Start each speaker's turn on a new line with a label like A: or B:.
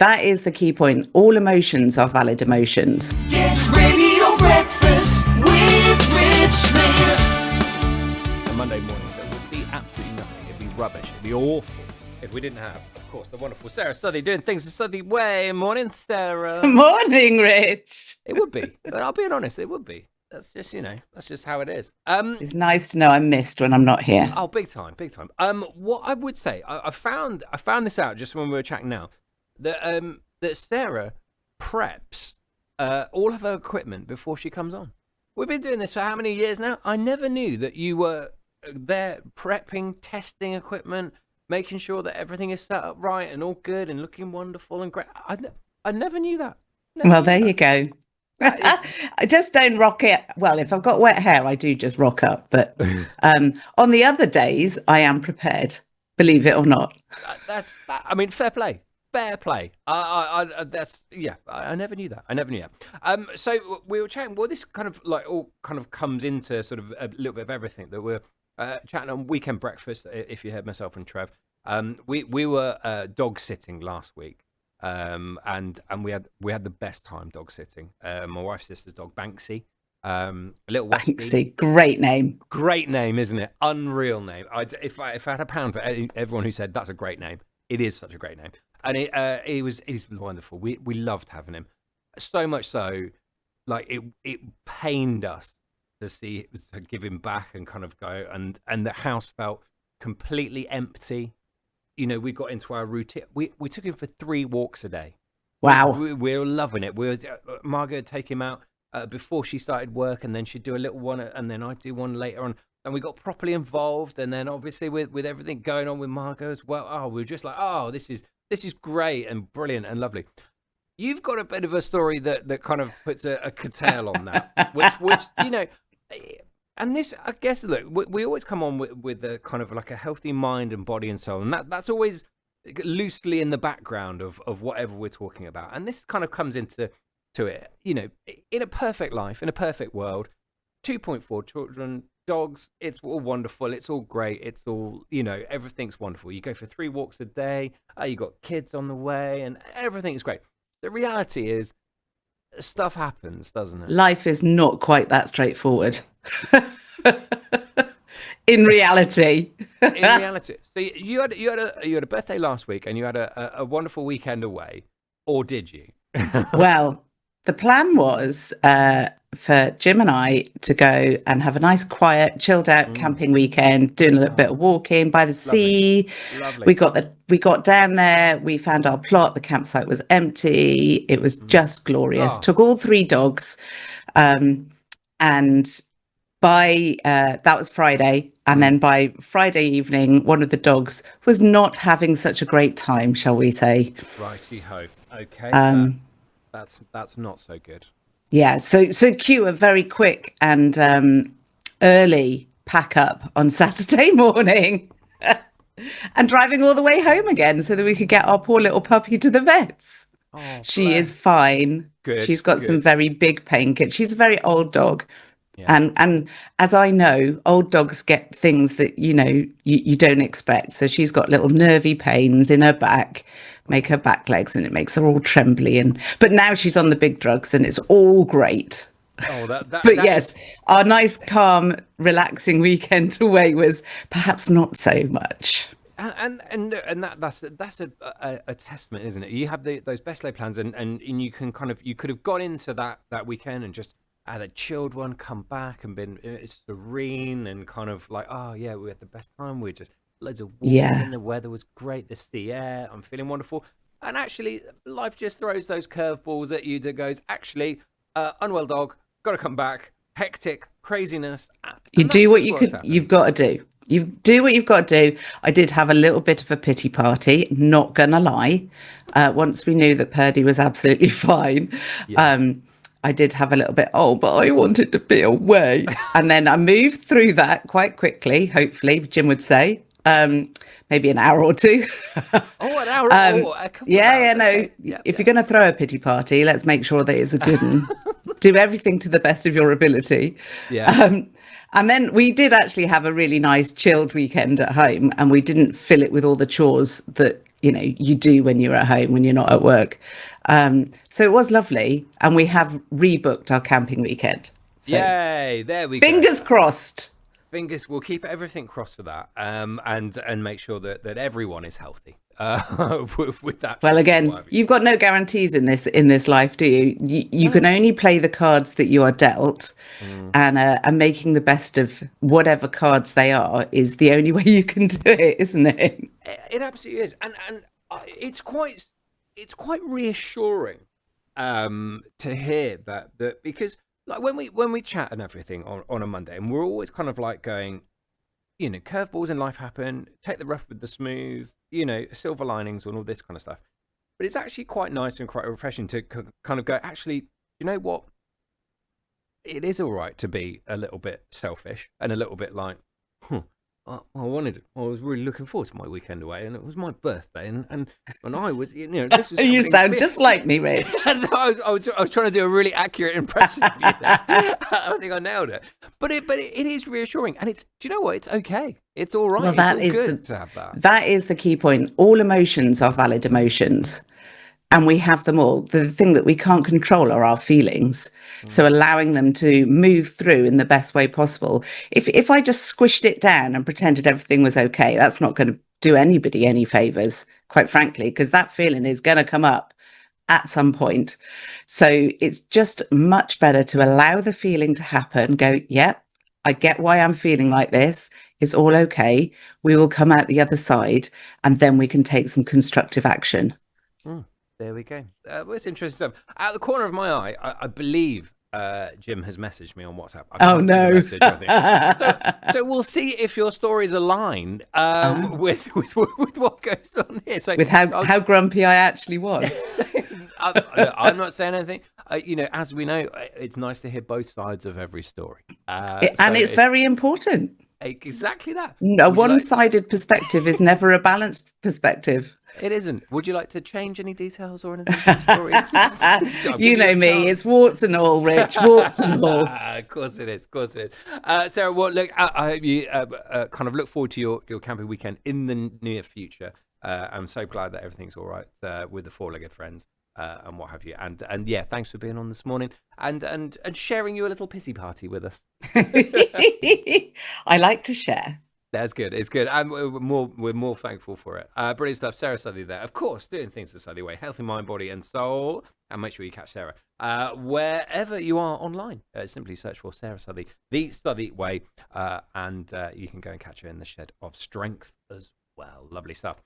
A: that is the key point. All emotions are valid emotions.
B: Get Radio Breakfast with Rich Smith.
C: A Monday morning that would be absolutely nothing. It'd be rubbish. It'd be awful if we didn't have, of course, the wonderful Sara Southey doing things the Southey way. Morning, Sara.
A: Morning, Rich.
C: It would be. I'll be honest, it would be. That's just, that's just how it is.
A: It's nice to know I'm missed when I'm not here.
C: Oh, big time, big time. What I would say, I found this out just when we were chatting now, that Sara preps all of her equipment before she comes on. We've been doing this for how many years now? I never knew that you were there prepping, testing equipment, making sure that everything is set up right and all good and looking wonderful and great. I never knew that.
A: There you go. I just don't rock it. Well, if I've got wet hair, I do just rock up. But on the other days, I am prepared, believe it or not.
C: Fair play. Fair play. I never knew that. So we were chatting. Well, this kind of all kind of comes into sort of a little bit of everything that we're chatting on Weekend Breakfast. If you heard myself and Trev, we were dog sitting last week, and we had the best time dog sitting. My wife's sister's dog, Banksy, little Westie.
A: Banksy, great name,
C: isn't it? Unreal name. If I had a pound for everyone who said that's a great name, it is such a great name. And he's wonderful. We loved having him, so much so, it pained us to give him back and kind of go, and the house felt completely empty. We got into our routine. We took him for 3 walks a day.
A: Wow,
C: we were loving it. Margaret would take him out before she started work, and then she'd do a little one, and then I'd do one later on. And we got properly involved, and then obviously with everything going on with Margot as well. We were just like, this is great and brilliant and lovely. You've got a bit of a story that kind of puts a curtail on that, which and this, I guess, look, we always come on with a kind of like a healthy mind and body and soul, and that's always loosely in the background of whatever we're talking about. And this kind of comes into it, in a perfect life, in a perfect world, 2.4 children, dogs, it's all wonderful, it's all great, it's all, everything's wonderful. You go for 3 walks a day, you got kids on the way, and everything's great. The reality is, stuff happens, doesn't it?
A: Life is not quite that straightforward. In reality.
C: So you had a birthday last week, and you had a wonderful weekend away, or did you?
A: Well, the plan was for Jim and I to go and have a nice, quiet, chilled out camping weekend, doing a little bit of walking by the sea. Lovely. We got down there, we found our plot, the campsite was empty. It was just glorious. Took all 3 dogs. And by that was Friday. And then by Friday evening, one of the dogs was not having such a great time, shall we say.
C: Righty-ho. Okay. That's not so good.
A: Yeah, so cue a very quick and early pack up on Saturday morning and driving all the way home again so that we could get our poor little puppy to the vets. She is fine.
C: Good.
A: She's got some very big pain kits. She's a very old dog.
C: Yeah.
A: And as I know, old dogs get things that, you don't expect. So she's got little nervy pains in her back, make her back legs, and it makes her all trembly. But now she's on the big drugs and it's all great. Yes, our nice, calm, relaxing weekend away was perhaps not so much.
C: And that's a testament, isn't it? You have those best laid plans, and you can you could have gone into that weekend and just had a chilled one, come back and been serene and kind of like, we had the best time. We just loads of walking, the weather was great, the sea air, I'm feeling wonderful. And actually, life just throws those curveballs at you that goes, actually, unwell dog, got to come back, hectic, craziness.
A: You do what you've got to do. You do what you've got to do. I did have a little bit of a pity party, not gonna lie. Once we knew that Purdy was absolutely fine, I did have a little bit, but I wanted to be away. And then I moved through that quite quickly, hopefully, Jim would say. Maybe an hour or 2.
C: An hour or a couple
A: yeah,
C: of hours.
A: no.
C: Okay.
A: If you're going to throw a pity party, let's make sure that it's a good one. Do everything to the best of your ability.
C: Yeah.
A: And then we did actually have a really nice chilled weekend at home, and we didn't fill it with all the chores that you do when you're at home, when you're not at work. So it was lovely, and we have rebooked our camping weekend. So
C: Yay! There we go.
A: Fingers crossed.
C: We'll keep everything crossed for that, and make sure that everyone is healthy. With that.
A: Well, again, you've got no guarantees in this life, do you? You can only play the cards that you are dealt, and making the best of whatever cards they are is the only way you can do it, isn't it?
C: It absolutely is, and it's quite reassuring to hear that because like when we chat and everything on a Monday, and we're always kind of like going, curveballs in life happen, take the rough with the smooth, silver linings and all this kind of stuff. But it's actually quite nice and quite refreshing to kind of go, actually, you know what? It is all right to be a little bit selfish and a little bit like, I was really looking forward to my weekend away, and it was my birthday, and I was, this was.
A: You sound just like me, Rich.
C: I was trying to do a really accurate impression of you there. I think I nailed it. But it is reassuring, and do you know what? It's okay. It's all right.
A: Well, that
C: it's all
A: is
C: good to have that.
A: That is the key point. All emotions are valid emotions, and we have them all. The thing that we can't control are our feelings. So allowing them to move through in the best way possible. If I just squished it down and pretended everything was okay, that's not going to do anybody any favors, quite frankly, because that feeling is going to come up at some point. So it's just much better to allow the feeling to happen. Go, yep, I get why I'm feeling like this. It's all okay. We will come out the other side, and then we can take some constructive action.
C: There we go. Well, it's interesting stuff. Out of the corner of my eye, I believe Jim has messaged me on WhatsApp.
A: Oh, no.
C: So we'll see if your stories align with what goes on here. So
A: with how grumpy I actually was.
C: I'm not saying anything. As we know, it's nice to hear both sides of every story.
A: And it's very important.
C: Exactly that.
A: A one-sided perspective is never a balanced perspective.
C: It isn't. Would you like to change any details or anything from the story?
A: You know me. It's warts and all, Rich. Warts and all.
C: Of course it is. Of course it is. Sarah, well, look, I hope you kind of look forward to your camping weekend in the near future. I'm so glad that everything's all right with the four-legged friends and what have you. And yeah, thanks for being on this morning and sharing your little pissy party with us.
A: I like to share.
C: That's good. It's good. And we're more thankful for it. Brilliant stuff. Sarah Southey there. Of course, doing things the Southey way. Healthy mind, body, and soul. And make sure you catch Sarah wherever you are online. Simply search for Sara Southey, The Southey Way. And you can go and catch her in the Shed of Strength as well. Lovely stuff.